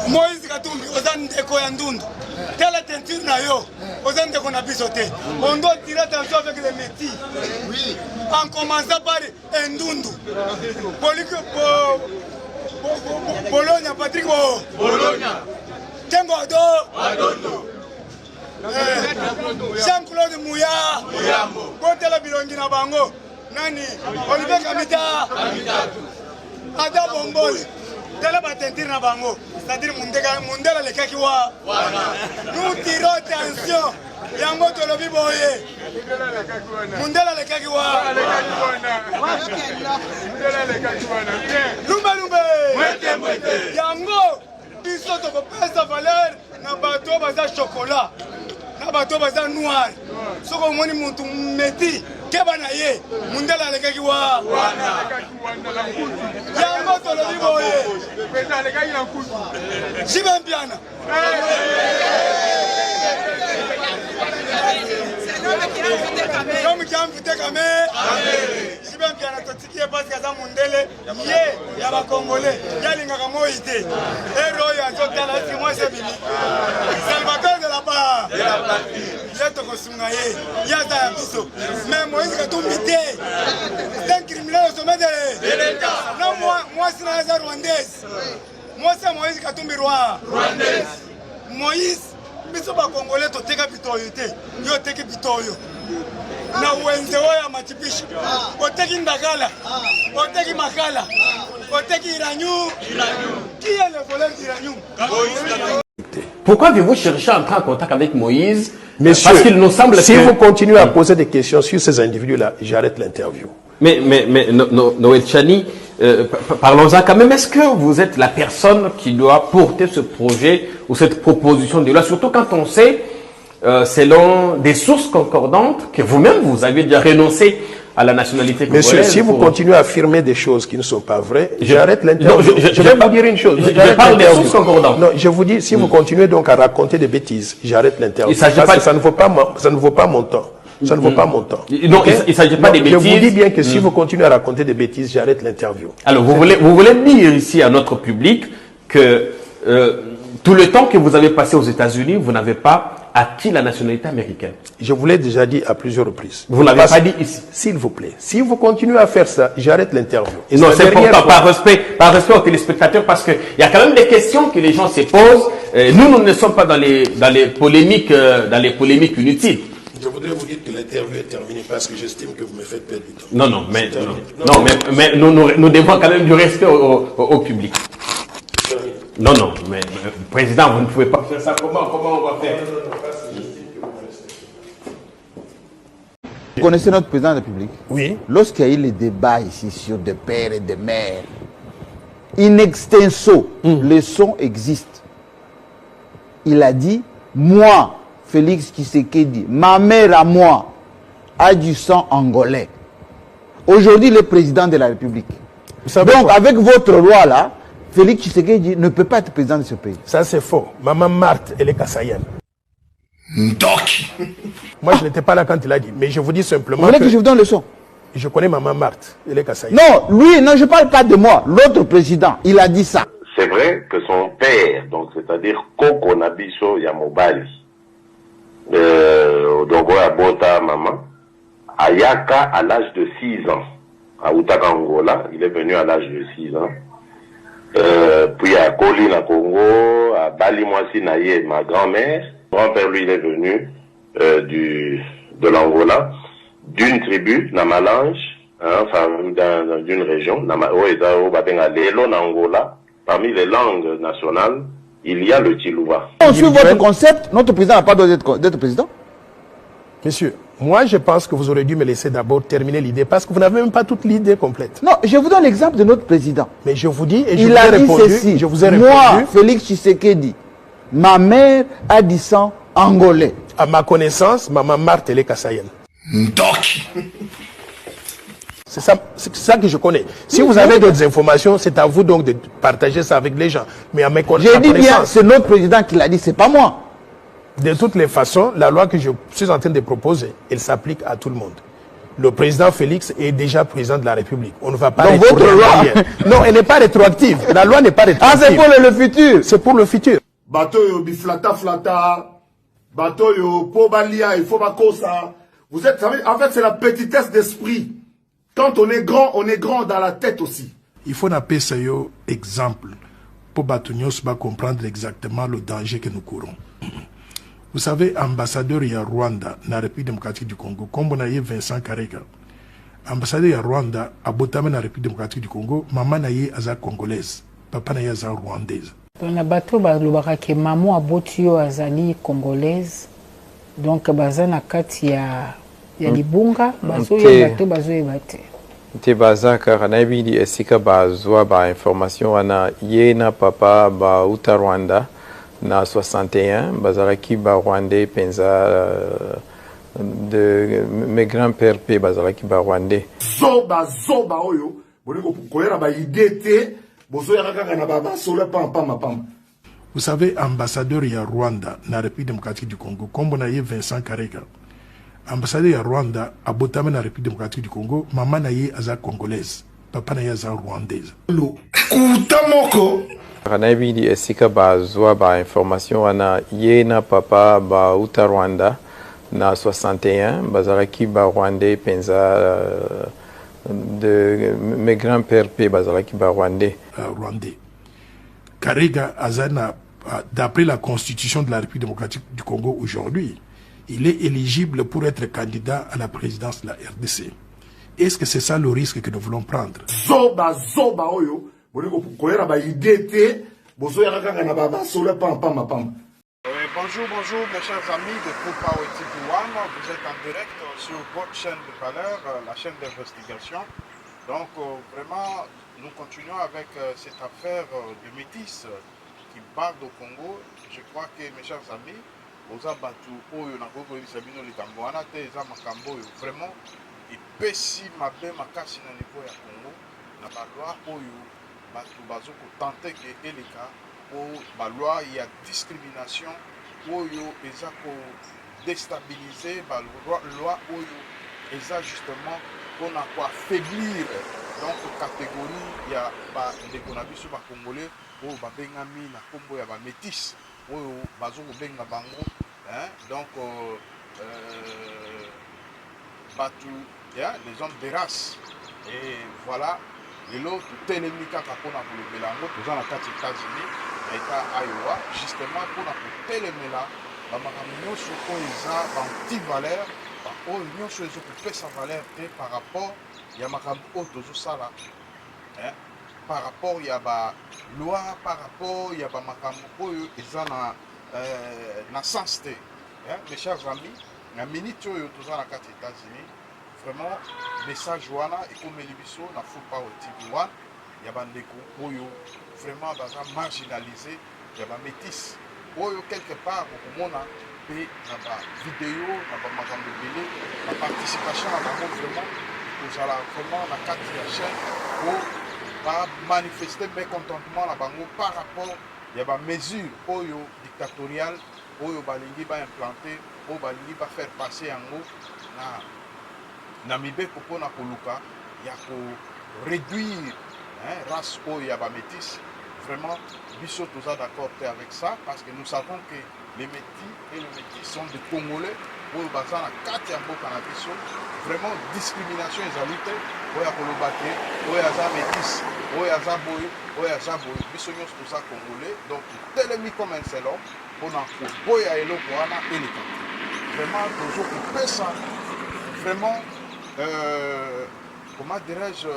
Moïse Katumbi, Ozandeko Yandundu. Telle teinture na yo, Ozandeko na bisoté. On doit tirer attention avec les métiers. Oui. En commençant par Ndundu. Bologna, Patrick Bologna. Tengo Ado. Jean-Claude Mouya. Côté la Bilongi na Bango. Nani? Olivier Kamita. Ada Bombole. Telle la teinture na Bango. C'est-à-dire Mundela le Kakiwa. Nous tirons attention. Yango Tolobi Boye. Mundela le Kakiwa. Lumbe. Yango. Biso toko pesa valeur na bateau baza chocolat. Na bateau baza noir. Soko moni muntu meti. Keba na ye. Mundela le Kakiwa. Yango Tolobi Boye. Jibempiana. Comme qui a invité Kamé, Jibempiana Totiki est parce que ça Mundele, yé, yaba Congolais, yalinga Moïté, héros ya Zotala, c'est moi c'est Bini. Salvatore de la part. Yeto Kosungaye, Yata Yabiso. Mais Moïse Katumbi, c'est un criminel au sommet de l'État. Non, moi c'est la rwandaise. Moi c'est Moïse Katumbi rwandaise. Moïse, biso ba Congolais to teka bitoyo te. Yo teki bitoyo. Na wenze ya matipishi. Oteki ndagala. Oteki makala. Oteki iranyu. Qui est le voleur d'Iranium? Pourquoi avez-vous cherché à entrer en contact avec Moïse? Monsieur, parce qu'il nous semble si que... vous continuez à poser des questions sur ces individus-là, j'arrête l'interview. Mais Noël Tchani, parlons-en quand même. Est-ce que vous êtes la personne qui doit porter ce projet ou cette proposition de loi? Surtout quand on sait, selon des sources concordantes, que vous-même, vous avez déjà renoncé à la nationalité congolaise. Monsieur, si vous continuez à affirmer des choses qui ne sont pas vraies, j'arrête l'interview. Je vais vous dire une chose. Je parle des sources concordantes. Non, je vous dis, si vous continuez donc à raconter des bêtises, j'arrête l'interview. Parce que ça ne vaut pas mon temps. Ça ne vaut pas mon temps. Non, okay? Il ne s'agit pas des bêtises. Je vous dis bien que si vous continuez à raconter des bêtises, j'arrête l'interview. Alors, vous voulez dire ici à notre public que tout le temps que vous avez passé aux États-Unis, vous n'avez pas acquis la nationalité américaine. Je vous l'ai déjà dit à plusieurs reprises. Vous n'avez pas dit ici. S'il vous plaît. Si vous continuez à faire ça, j'arrête l'interview. Non, c'est important, par respect aux téléspectateurs, parce qu'il y a quand même des questions que les gens se posent. Nous ne sommes pas dans les polémiques inutiles. Je voudrais vous dire que l'interview est terminée parce que j'estime que vous me faites perdre du temps. Non, mais nous devons quand même du respect au public. Non, mais président, vous ne pouvez pas faire ça. Comment on va faire? Vous connaissez notre président de la République? Oui. Lorsqu'il y a eu les débats ici sur des pères et des mères, in extenso, le son existe. Il a dit, moi, Félix Tshisekedi, ma mère à moi, a du sang angolais. Aujourd'hui, le président de la République. Donc, avec votre loi là, Félix Tshisekedi ne peut pas être président de ce pays. Ça, c'est faux. Maman Marthe, elle est Kassaïenne. Donc. Moi, je n'étais pas là quand il a dit. Mais je vous dis simplement. Vous voulez que je vous donne le son? Je connais Maman Marthe, elle est Kassaïenne. Non, lui, non, je ne parle pas de moi. L'autre président, il a dit ça. C'est vrai que son père, donc c'est-à-dire Koko Nabiso Yamobali, Odogo Abota Maman, Ayaka à l'âge de 6 ans, à Outaka Angola, il est venu à l'âge de 6 ans. Puis à Kolina Congo, à Bali Mwasi Naye, ma grand-mère. Mon grand-père, lui, il est venu de l'Angola, d'une tribu, Namalange, enfin, d'une région, Angola. Parmi les langues nationales, il y a le Chiluba. Sur votre concept, notre président n'a pas droit d'être président? Monsieur, moi je pense que vous aurez dû me laisser d'abord terminer l'idée parce que vous n'avez même pas toute l'idée complète. Non, je vous donne l'exemple de notre président. Mais je vous dis et je vous ai répondu. Ceci, je vous ai répondu. Moi, Félix Tshisekedi, ma mère a du sang angolais. À ma connaissance, Maman Marthe, elle est Kassaïenne. Donc. C'est ça que je connais. Si vous avez d'autres informations, c'est à vous donc de partager ça avec les gens. Mais à mes connaissances. J'ai dit bien, c'est notre président qui l'a dit, c'est pas moi. De toutes les façons, la loi que je suis en train de proposer, elle s'applique à tout le monde. Le président Félix est déjà président de la République. On ne va pas Donc votre loi... Non, elle n'est pas rétroactive. La loi n'est pas rétroactive. Ah, c'est pour le futur. C'est pour le futur. Bateau yo biflata flata, bateau yo pobalia, il faut bakosa. Vous êtes, en fait, c'est la petitesse d'esprit. Quand on est grand dans la tête aussi. Il faut appeler ça un exemple pour Batunios comprendre exactement le danger que nous courons. Vous savez, ambassadeur il y a Rwanda, dans la République démocratique du Congo, comme on a eu Vincent Karega, ambassadeur il y a Rwanda, à Botame dans la République démocratique du Congo, maman n'a eu aza congolaise, papa n'a eu aza rwandaise. Dans la bateau, ke maman aboti yo azali congolaise, donc baza na kati ya libunga, bazo yebate, bazo yebate. Te baza kaka nayebi esika bazwa ba information wana ye na papa ba uta Rwanda na 61 bazalaki ba Rwandais penza de mes grands-pères pe bazalaki ba Rwandais. Zoba oyo, boniko koyera ba idée bozo ya kaka na baba solo pam. Vous savez, ambassadeur il y a Rwanda, dans la République démocratique du Congo, comme on a eu Vincent Karega, ambassadeur il y a Rwanda, à Botame dans la République démocratique du Congo, maman n'a eu aza congolaise, papa n'a eu aza rwandaise. Kutamoko. Nayebi esika bazwa ba information wana ye na papa ba uta Rwanda na 61 bazalaki ba Rwandais penza de mes grands-pères pe bazalaki ba Rwandais. Rwandais. Karega Azana, d'après la constitution de la République démocratique du Congo aujourd'hui, il est éligible pour être candidat à la présidence de la RDC. Est-ce que c'est ça le risque que nous voulons prendre? Zoba oyo, boniko koyera ba idée bozo ya kaka na baba solo pam. Bonjour mes chers amis de Full Power TV One. Vous êtes en direct sur votre chaîne de valeur, la chaîne d'investigation. Donc vraiment, nous continuons avec cette affaire de métis qui barde au Congo. Je crois que mes chers amis, aux abatu oyo na koko bisabino likambo wana te eza makambo oyo vraiment epesi mabe makasi na niveau ya Congo na baloi oyo batu bazo ko tenter que eleka o baloi ya discrimination oyo eza ko déstabiliser baloi oyo eza justement pour affaiblir donc catégorie ya ba ndeko na biso ba congolais oyo babengami na kombo ya ba métis oyo bazo ko benga bango donc batu ya les hommes de race et voilà lelo tutelemi kaka mpona kolobela yango toza na kati États-Unis na eta Iowa justement mpona kotelemela bamakambo nyonso oyo eza banti-valeur oyo nyonso ezokopesa valeur te par rapport ya makambo oyo tozosala par rapport ya baloi par rapport ya bamakambo oyo eza na sens te mes chers amis na minute oyo toza na kati États-Unis vraiment message wana ekomeli biso na Full Power TV One ya bandeko oyo vraiment baza marginalisé ya bamétis oyo quelque part okomona mpe na bavideo na bamakambo ebele na participation na bango vraiment kozala vraiment na kati ya chaîne po bamanifeste mécontentement na bango par rapport ya bamesure oyo dictatoriale oyo balingi baimplanté oyo balingi bafaire passer yango na mibeko mpona koluka ya koréduire race oyo ya bamétis. Vraiment, biso toza d'accord avec ça parce que nous savons que les métis et les métis sont des Congolais oyo baza na kati ya mboka na biso. Vraiment discrimination ezali te oyo akoloba te oyo aza métis oyo aza boye oyo aza boye biso nyonso toza Congolais donc totelemi comme un seul homme mpona koboya eloko wana eleka te. Vraiment tozokopesa vraiment comment dirais-je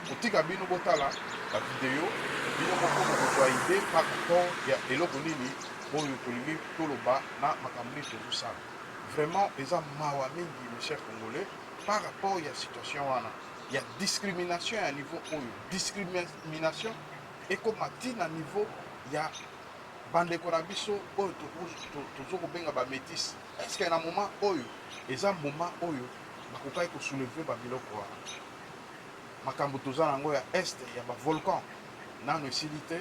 kotika bino botala la vidéo bino moko bokozwa idée par rapport ya eloko nini oyo tolingi toloba na makambo nini tozosala. Vraiment eza mawa mingi mes chers Congolais par rapport ya situation wana ya discrimination ya niveau oyo discrimination ekoma ti na niveau ya bandeko na biso oyo tozokobenga bamétis. Est-ce que na moment oyo eza moment oyo bakokaki kosoulever babiloko wana makambo toza nango ya este ya bavolcan nano esili te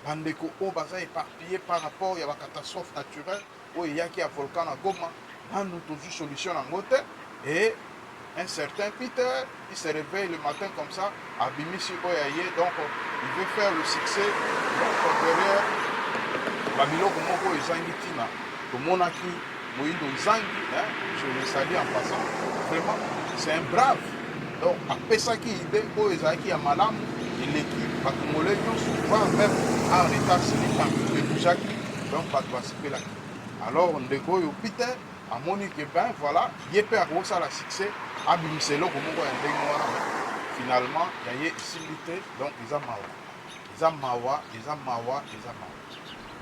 bandeko oyo baza éparpillé par rapport ya bacatastrophe naturelle oyo eyaki ya volcan na Goma nous toujours solution en moto. Et un certain Peter, il se réveille le matin comme ça, à Bimissi Oyaye, donc il veut faire le succès. Donc derrière, Babiloko Moko Ezangitina, le Monaki, Moïdo Zangi, je le salue en passant. Vraiment, c'est un brave. Donc, après ça, qui idée, Ezaki à Malam, et l'équipe, Bakumole, souvent même en état civil, de Jacques, donc participer là. Alors, on dégoûte au Peter, à Monique, ben voilà, il y a pas ça la succès, à Bimiselo, comme on voit finalement, il y a une similité, donc ils ont Mawa. Ils ont Mawa, ils ont Mawa, ils ont Mawa.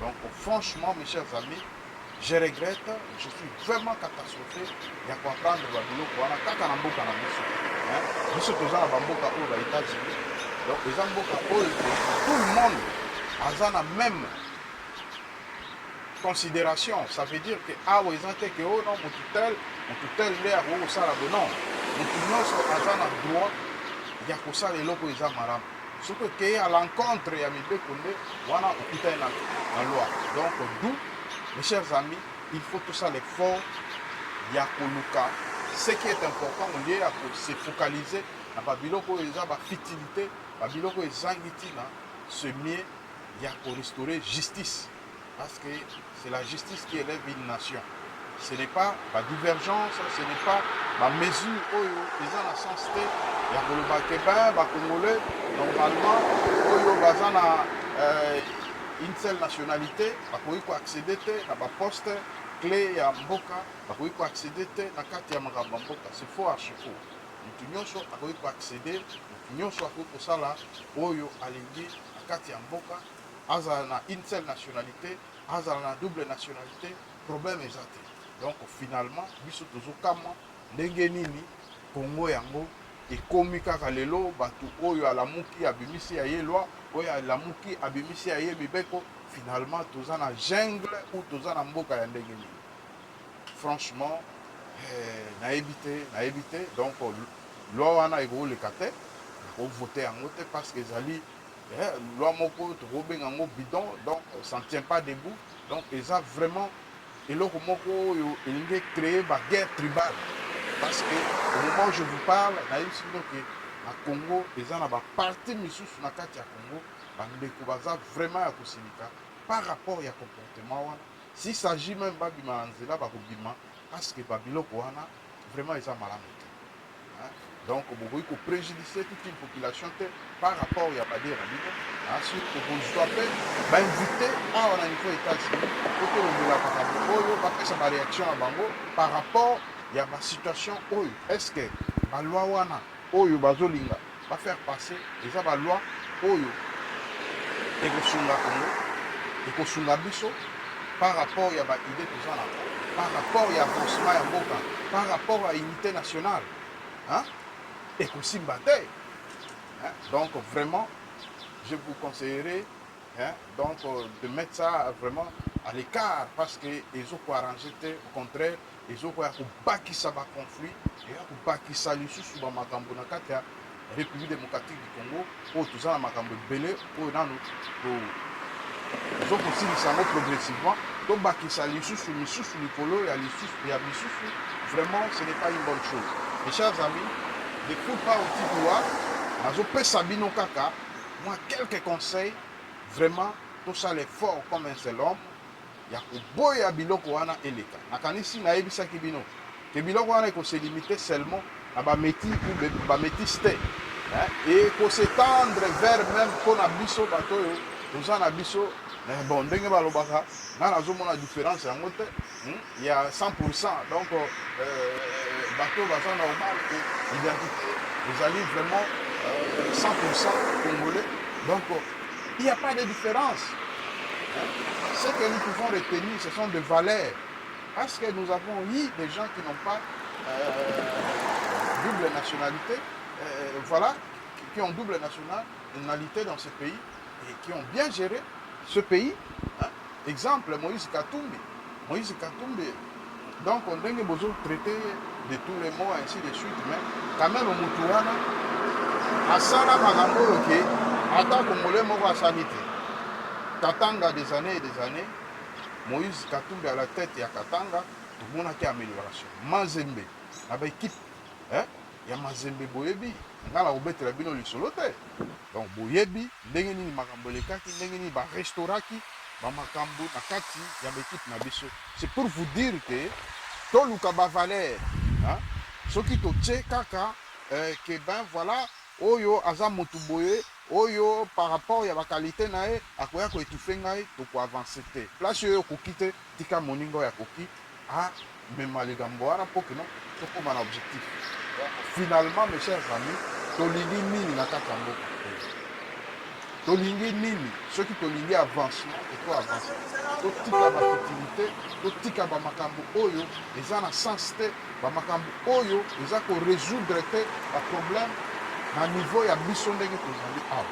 Donc, franchement, mes chers amis, je regrette, je suis vraiment catastrophé. Il y a quoi prendre la boulot pour la Kakanamboka na Bissou. Bissou, tous les Bamboka aux États-Unis. Donc, les Amboka, tout le monde a la même considération. Ça veut dire que, ah, ils ont été que, oh non, mon tutelle, l'air, oh, ça la non. Mon tutelle, a le droit, il y a que ça, les locaux, ils ont maram. Surtout qu'il y a l'encontre, il y a mis deux condés, voilà, au putain la loi. Donc, d'où, mes chers amis, il faut tout ça l'effort, il y a Koluka. Ce qui est important, on est à se focaliser dans Babiloko et la fertilité, Babiloko et Zangitina, ce mieux, il y a pour restaurer justice. Parce que c'est la justice qui élève une nation. Ce n'est pas la divergence, ce n'est pas la mesure où ils ont la sens il y a le Bakeba, Bakongolais, normalement, où ils ont une seule nationalité, il faut accéder à la poste clé à Mboka, il faut accéder à la carte de Mboka. C'est faux à chaque fois. Nous avons accéder, nous avons pour ça là, où ils ont aligné la carte de Mboka, ils ont une seule nationalité, ils ont une double nationalité, problème est exact. Donc finalement, nous sommes toujours comme Ndengenini, Congo Yango, et Komika Lelo, Batu Oyo Alamuki, Abimisi Ayelwa, Oyo Alamuki, Abimisi Ayebibeko, finalement, tous en a jungle ou tous en a Mboka Yandengeni. Franchement, n'a évité. Donc, loi on a évolué le kate, pour voter en vote parce que Zali, loi Moko, Robin en bidon, donc ça ne tient pas debout. Donc, ils ont vraiment, et là, Moko, il a créé une guerre tribale. Parce que au moment où je vous parle, à Congo, les gens ont parti sur la carte de Congo, vraiment à Kosimika par rapport au comportement. S'il s'agit même pas de Manzela, parce que Babylone, vraiment, ils ont mal. Donc, il faut préjudicer toute une population par rapport à Yabadi Rabino. Ensuite, vous doivez inviter à un niveau États-Unis pour que la réaction à Bango par rapport il y a ma situation où est-ce que la loi wana oyo bazolinga va faire passer déjà la loi oyo et que sunga biso par rapport il y a ba idée tout ça là par rapport il y a avancement ya mboka par rapport à unité nationale hein et que simbate donc vraiment je vous conseillerais donc de mettre ça vraiment à l'écart parce que ils ont quoi arranger au contraire ils ont bâti ça va conflit et ont bâti ça les sous sur ma cambo na kati ya République démocratique du Congo pour tout ça ma cambo belé pour dans nous ils ont aussi ça progressivement donc bâti ça les sous sur les polo et les sous et à vraiment ce n'est pas une bonne chose mes chers amis ne coupez pas au petit doigt mazo pe sabino kaka moi quelques conseils vraiment tout ça l'effort comme un seul homme ya koboya biloko wana eleka nakanisi nayebisaki bino ke biloko wana ekose limiter seulement à bameti ou bamétis te et ko s'étendre vers même mpona biso bato oyo toza na biso bon ndenge balobaka nga nazomona différence yango te il y a 100% donc bato baza normal que l'identité ezali vraiment 100% congolais donc il n'y a pas de différence. Ce que nous pouvons retenir, ce sont des valeurs. Parce que nous avons eu des gens qui n'ont pas double nationalité, voilà, qui ont double nationalité dans ce pays et qui ont bien géré ce pays. Exemple, Moïse Katumbi. Moïse Katumbi, donc on a besoin de traiter de tous les mots, ainsi de suite, mais quand même au Moutouana, à Sala Magambo, en tant que Congolais, moi, à Sanité. Katanga des années et des années, Moïse Katumbi à la tête et à Katanga, tomonaki amélioration. Mazembe na ba équipe ya Mazembe boyebi ngala obetela bino lisolo te. Donc boyebi ndenge nini makambo lekaki, ndenge nini ba restauraki ba makambo na kati ya ba équipe na biso. C'est pour vous dire que toluka ba valeur soki totie kaka que ben voilà oyo aza motu boye oyo par rapport ya ba qualité na ye akoya ko étouffer ngai to ko avancer te. Place yo ko kite tika moningo ya koki même les gamboara pour que non to ko man objectif. Finalement mes chers amis tolingi nini na kaka mboka. Tolingi nini soki tolingi avancement et to avancer. To tika ba fertilité, to tika ba makambo oyo eza na sens te, ba makambo oyo eza ko résoudre te ba problème à niveau ya biso ndenge tozali awa.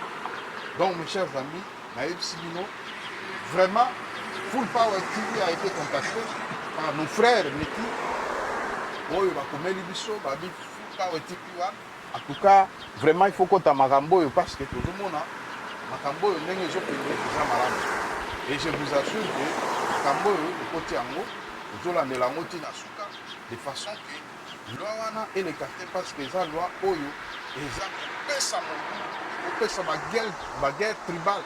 Donc mes chers amis, Naïb Sibino, vraiment Full Power TV a été contacté par nos frères Neki oyo bakomeli biso babi Full Power TV wa. En tout cas, vraiment il faut qu'on ta makambo parce que tout le monde a makambo ndenge ezokende eza malamu. Et je vous assure que makambo ekoti yango ezolandela yango ntina suka de façon que loi wana elekate parce que eza loi oyo eza kopesa baguerre tribale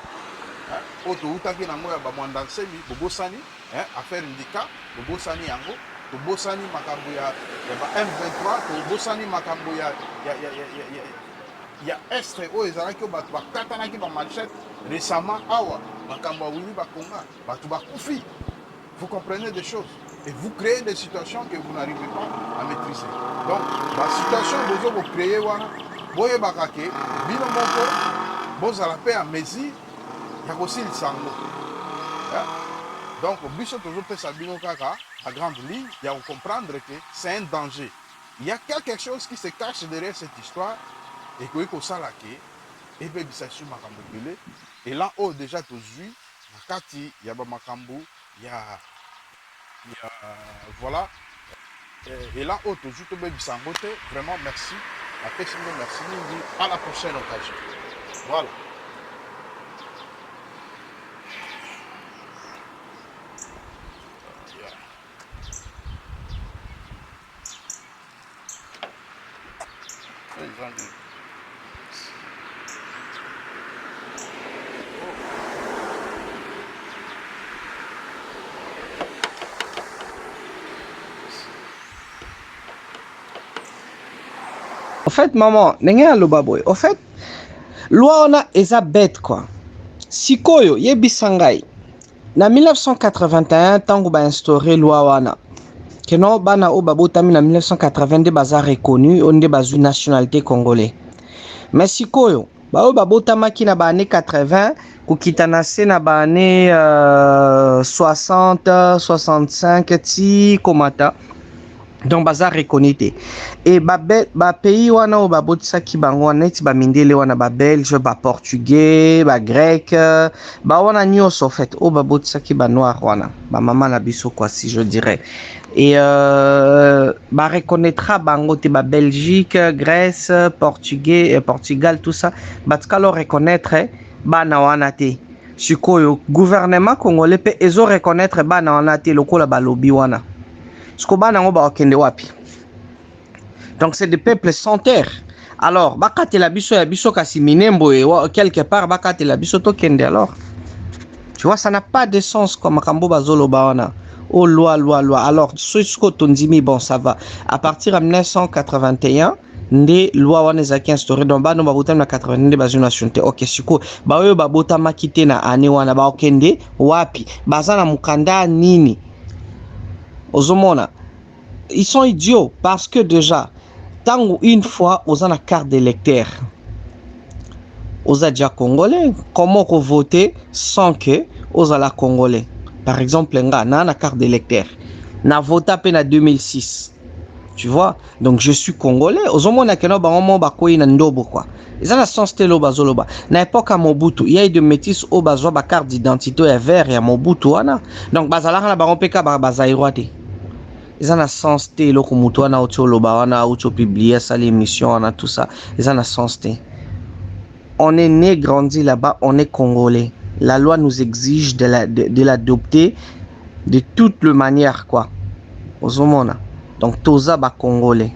oyo toutaki nango ya bamwanda nsemi bobosani affaire ndika bobosani yango tobosani makambo ya ba M23 tobosani makambo ya este oyo ezalaki oyo bato bakatanaki bamachete récemment awa makambo ya wili bakonga bato bakufi. Vous comprenez des choses et vous créez des situations que vous n'arrivez pas à maîtriser. Donc la situation que vous créez boye bakake bino moko bozala pe a mesure ya kosil sango. Donc biso toujours pesa bino kaka à grande ligne il y a comprendre que c'est un danger. Il y a quelque chose qui se cache derrière cette histoire et que ko salake et be bisasu makambo belé et là oh déjà tozui na kati ya ba makambo ya voilà et là oh tozui to be bisango te. Vraiment merci. Merci, à la prochaine occasion. Voilà. En fait, maman, en fait, loi on a eza bête quoi. Sikoyo yebisangai. Na 1981 tango ba instauré loi wana. Keno bana o babotami na 1982 baza reconnu onde bazu nationalité congolais. Mais sikoyo ba o babotamaki na ba année 80 kukita na se na ba année 60 65 ti komata. Donc baza reconnaître et ba pays wana o babotisa ki bango neti ba mindele wana ba belge ba portugais ba grec ba wana nyonso en fait o babotisa ki ba noir wana ba mama na biso quoi si je dirais et ba reconnaîtra bango te ba Belgique, Grèce, Portugais, Portugal tout ça ba tkalo reconnaître bana wana te sikoyo gouvernement congolais pe ezo reconnaître bana wana te lokola ba lobby wana. Donc c'est des peuples sans terre. Alors, bakate la biso ya biso kasi minembo et quelque part bakate la biso to kende alors. Tu vois, ça n'a pas de sens comme makambo bazolo bawana. Oh loi. Alors, ce que tondimi bon ça va. À partir de 1981, nde loi wana ezaki instauré donc bano babota na 82 bazo nationalité. OK, siko ba oyo babota makite na ane wana ba okende wapi? Bazana mukanda nini? Ozomona, ils sont idiots parce que déjà, tant une fois, aux la carte d'électeur, aux déjà congolais, comment voter sans que aux la congolais. Par exemple, la carte d'électeur, na voté à peine en 2006. Tu vois, donc je suis congolais. Ozomona keno ba momo ba koyi na ndobo quoi. Ils ont la sens telo bazoloba. Na époque à Mobutu, il y a eu de métis au bazo ba carte d'identité et vert et à Mobutu wana. Donc bazala na ba rompeka ba bazaïroate. Ils ont la sens té loko mutu wana auto loba wana auto publier ça l'émission wana tout ça. Ils ont la sens té. On est né grandi là-bas, on est congolais. La loi nous exige de l'adopter de toute manière quoi. ozomona. Donc toza ba Congolais.